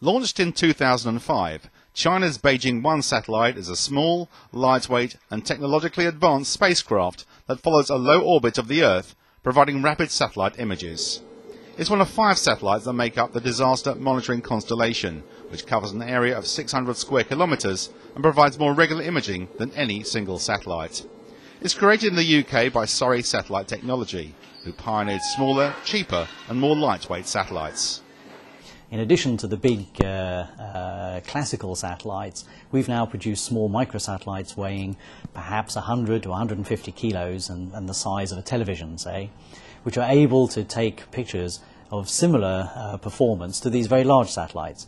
Launched in 2005, China's Beijing 1 satellite is a small, lightweight and technologically advanced spacecraft that follows a low orbit of the Earth, providing rapid satellite images. It's one of 5 satellites that make up the disaster monitoring constellation, which covers an area of 600 square kilometres and provides more regular imaging than any single satellite. It's created in the UK by Surrey Satellite Technology, who pioneered smaller, cheaper and more lightweight satellites. In addition to the big classical satellites, we've now produced small microsatellites weighing perhaps 100 to 150 kilos and the size of a television, say, which are able to take pictures of similar performance to these very large satellites.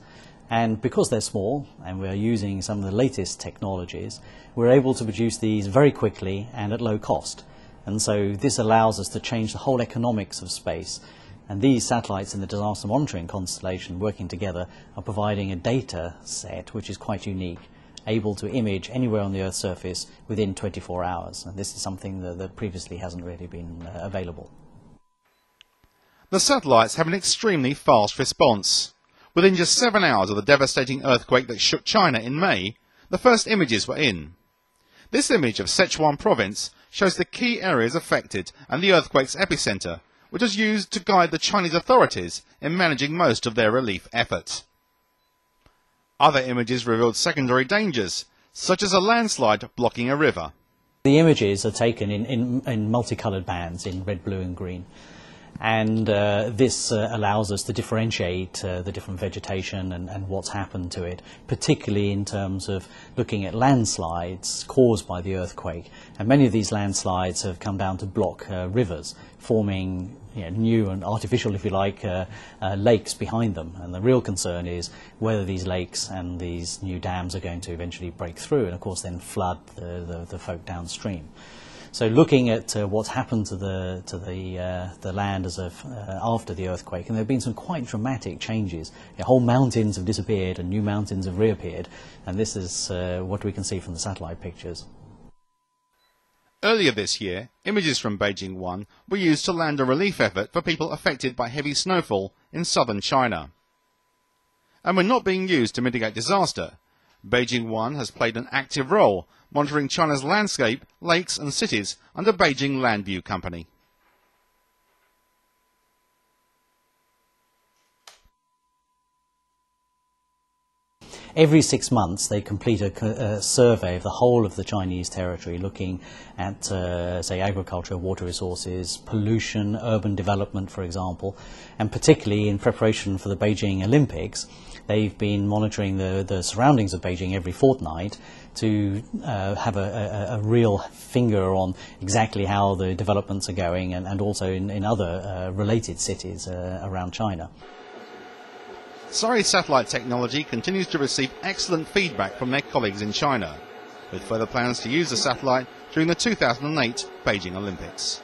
And because they're small and we're using some of the latest technologies, we're able to produce these very quickly and at low cost. And so this allows us to change the whole economics of space. And these satellites in the disaster monitoring constellation working together are providing a data set which is quite unique, able to image anywhere on the Earth's surface within 24 hours. And this is something that previously hasn't really been available. The satellites have an extremely fast response. Within just 7 hours of the devastating earthquake that shook China in May, the first images were in. This image of Sichuan province shows the key areas affected and the earthquake's epicenter, which was used to guide the Chinese authorities in managing most of their relief efforts. Other images revealed secondary dangers, such as a landslide blocking a river. The images are taken in multicoloured bands in red, blue and green. And this allows us to differentiate the different vegetation and what's happened to it, particularly in terms of looking at landslides caused by the earthquake. And many of these landslides have come down to block rivers, forming new and artificial, if you like, lakes behind them. And the real concern is whether these lakes and these new dams are going to eventually break through and, of course, then flood the folk downstream. So looking at what's happened to the land as of after the earthquake, and there have been some quite dramatic changes. Whole mountains have disappeared and new mountains have reappeared, and this is what we can see from the satellite pictures. Earlier this year, images from Beijing 1 were used to land a relief effort for people affected by heavy snowfall in southern China. And when not being used to mitigate disaster, Beijing 1 has played an active role monitoring China's landscape, lakes and cities under Beijing Land View Company. Every 6 months they complete a survey of the whole of the Chinese territory, looking at, say, agriculture, water resources, pollution, urban development, for example, and particularly in preparation for the Beijing Olympics, they've been monitoring the surroundings of Beijing every fortnight to have a real finger on exactly how the developments are going and also in other related cities around China. Surrey Satellite Technology continues to receive excellent feedback from their colleagues in China, with further plans to use the satellite during the 2008 Beijing Olympics.